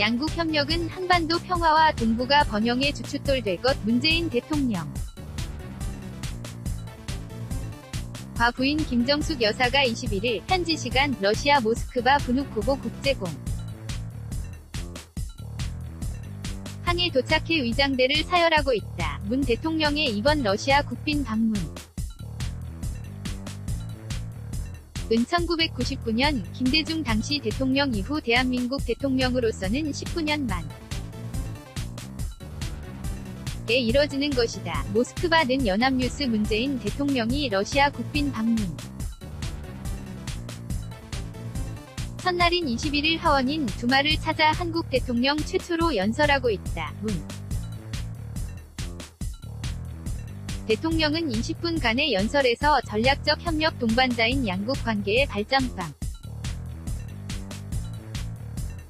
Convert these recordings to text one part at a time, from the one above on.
양국 협력은 한반도 평화와 동북아 번영의 주춧돌 될 것. 문재인 대통령. 과 부인 김정숙 여사가 21일 현지 시간 러시아 모스크바 브누코보 국제공 항에 도착해 위장대를 사열하고 있다. 문 대통령의 이번 러시아 국빈 방문. 은 1999년 김대중 당시 대통령 이후 대한민국 대통령으로서는 19년 만에 이뤄지는 것이다. 모스크바는 연합뉴스. 문재인 대통령이 러시아 국빈 방문. 첫날인 21일 하원인 두마를 찾아 한국 대통령 최초로 연설하고 있다. 문 대통령은 20분간의 연설에서 전략적 협력 동반자인 양국 관계의 발전방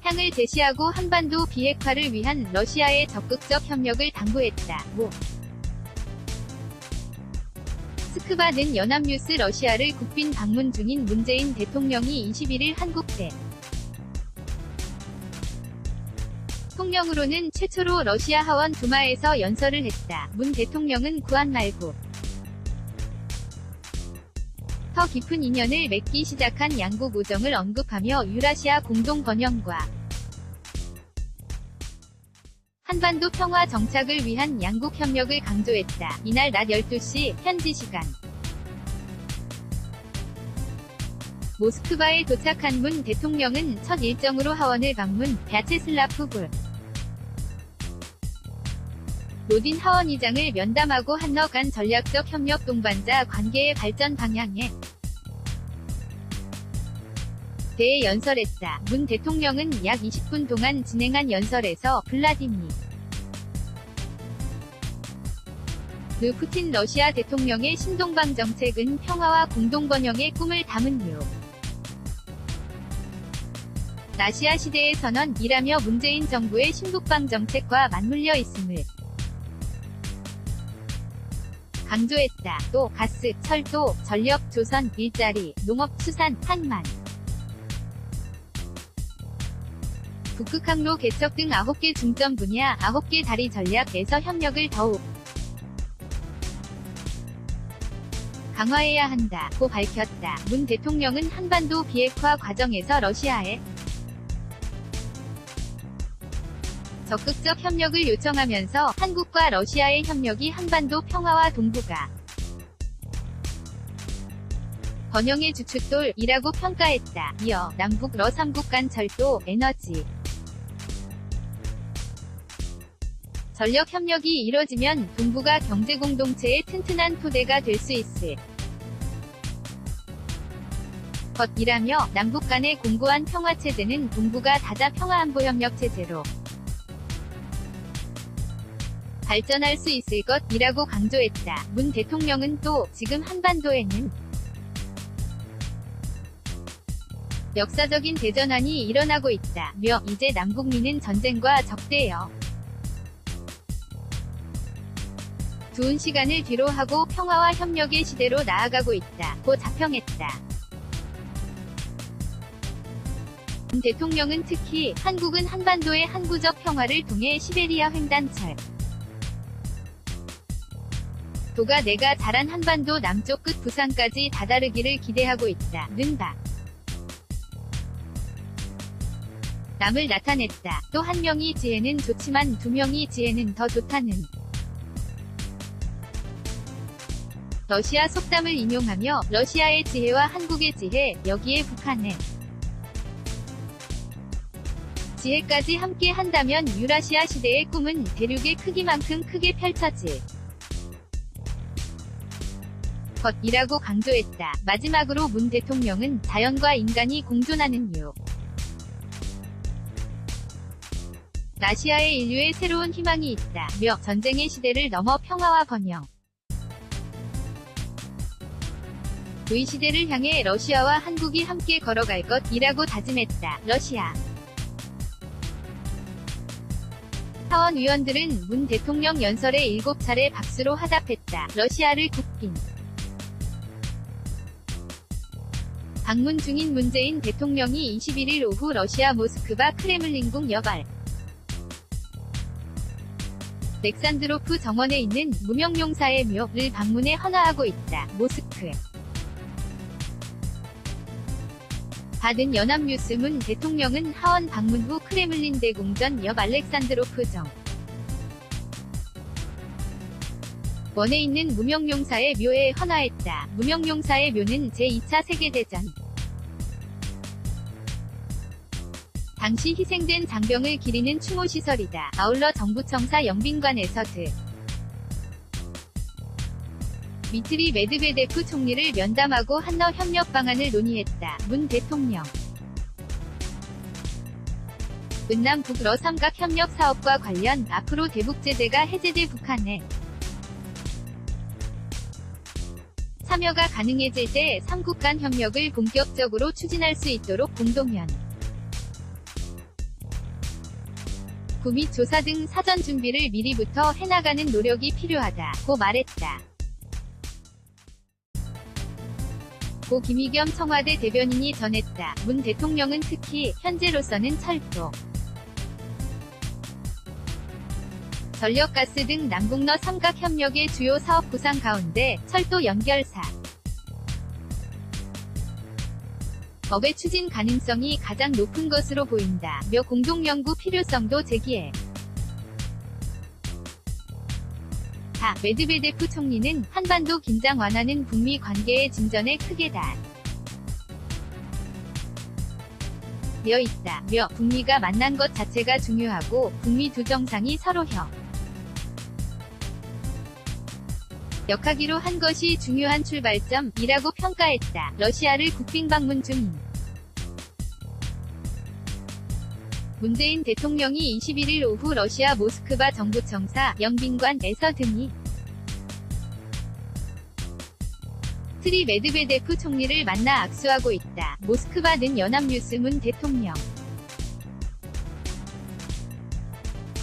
향을 제시하고 한반도 비핵화를 위한 러시아의 적극적 협력을 당부했다. 모스크바는 연합뉴스. 러시아를 국빈 방문 중인 문재인 대통령이 21일 한국 대통령으로는 최초로 러시아 하원 두마에서 연설을 했다. 문 대통령은 구한 말고 더 깊은 인연을 맺기 시작한 양국 우정을 언급하며 유라시아 공동 번영과 한반도 평화 정착을 위한 양국 협력을 강조했다. 이날 낮 12시 현지 시간 모스크바에 도착한 문 대통령은 첫 일정으로 하원을 방문. 벼체슬라프 노딘 하원의장을 면담하고 한너 간 전략적 협력 동반자 관계의 발전 방향에 대해 연설했다. 문 대통령은 약 20분 동안 진행한 연설에서 블라디미르 푸틴 러시아 대통령의 신동방 정책은 평화와 공동번영의 꿈을 담은 아시아 시대의 선언이라며 문재인 정부의 신북방 정책과 맞물려 있음을 강조했다. 또 가스, 철도, 전력, 조선, 일자리, 농업, 수산, 항만, 북극항로 개척 등 9개 중점 분야, 9개 다리 전략에서 협력을 더욱 강화해야 한다고 밝혔다. 문 대통령은 한반도 비핵화 과정에서 러시아에 적극적 협력을 요청하면서 한국과 러시아의 협력이 한반도 평화와 동북아 번영의 주춧돌이라고 평가했다. 이어 남북 러 3국 간 철도, 에너지, 전력 협력이 이뤄지면 동북아 경제공동체의 튼튼한 토대가 될 수 있을 것이라며 남북 간의 공고한 평화체제는 동북아 다자 평화안보협력 체제로 발전할 수 있을 것이라고 강조했다. 문 대통령은 또 지금 한반도에는 역사적인 대전환이 일어나고 있다며 이제 남북미는 전쟁과 적대여 두은 시간을 뒤로 하고 평화와 협력의 시대로 나아가고 있다고 자평했다. 문 대통령은 특히 한국은 한반도의 항구적 평화를 통해 시베리아 횡단철 도가 내가 잘한 한반도 남쪽 끝 부산까지 다다르기를 기대하고 있다. 는 남을 나타냈다. 또 한 명이 지혜는 좋지만 두 명이 지혜는 더 좋다는 러시아 속담을 인용하며 러시아의 지혜와 한국의 지혜, 여기에 북한의 지혜까지 함께 한다면 유라시아 시대의 꿈은 대륙의 크기만큼 크게 펼쳐질 것이라고 강조했다. 마지막으로 문 대통령은 자연과 인간이 공존하는 아시아의 인류의 새로운 희망이 있다며 전쟁의 시대를 넘어 평화와 번영 의 시대를 향해 러시아와 한국이 함께 걸어갈 것이라고 다짐했다. 러시아 하원 의원들은 문 대통령 연설에 7차례 박수로 화답했다. 러시아를 국빈 방문 중인 문재인 대통령이 21일 오후 러시아 모스크바 크레물린궁 여발 렉산드로프 정원에 있는 무명용사의 묘를 방문해 헌화하고 있다. 모스크. 받은 연합뉴스 문 대통령은 하원 방문 후 크레물린 대궁전 옆 알렉산드로프 정원에 있는 무명용사의 묘에 헌화했다. 무명용사의 묘는 제2차 세계대전 당시 희생된 장병을 기리는 추모시설이다. 아울러 정부청사 영빈관에서 미트리 메드베데프 총리를 면담하고 한러 협력 방안을 논의했다. 문 대통령. 은남 북러 삼각 협력 사업과 관련 앞으로 대북제재가 해제돼 북한에 참여가 가능해질 때 3국 간 협력을 본격적으로 추진할 수 있도록 공동연 구 및 조사 등 사전 준비를 미리부터 해나가는 노력이 필요하다고 말했다. 고 김의겸 청와대 대변인이 전했다. 문 대통령은 특히 현재로서는 철도, 전력가스 등 남북러 삼각협력의 주요 사업 구상 가운데 철도 연결사 법의 추진 가능성이 가장 높은 것으로 보인다. 며 공동연구 필요성도 제기해 다. 메드베데프 총리는 한반도 긴장 완화는 북미 관계의 진전에 크게 되어 있다. 며 북미가 만난 것 자체가 중요하고 북미 두 정상이 서로 역하기로 한 것이 중요한 출발점이라고 평가했다. 러시아를 국빈 방문 중인 문재인 대통령이 21일 오후 러시아 모스크바 정부청사 영빈관에서 드미트리 메드베데프 총리를 만나 악수하고 있다. 모스크바는 연합뉴스 문 대통령.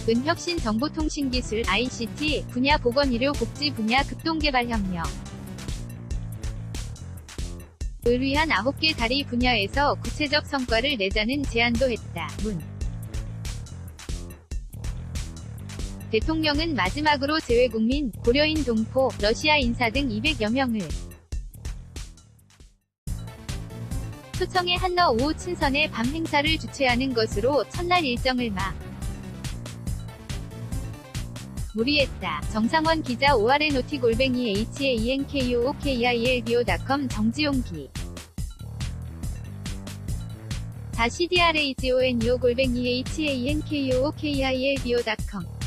은 혁신정보통신기술 ICT 분야 보건의료 복지 분야 급동개발 협력 을 위한 9개 다리 분야에서 구체적 성과를 내자는 제안도 했다. 문 대통령은 마지막으로 재외국민, 고려인 동포, 러시아 인사 등 200여 명을 초청해 한러 오후 친선의 밤 행사를 주최하는 것으로 첫날 일정을 무리했다. 정상원 기자 ORNOT@hankookiilbo.com 정지용기 CDRAGONEO@hankookiilbo.com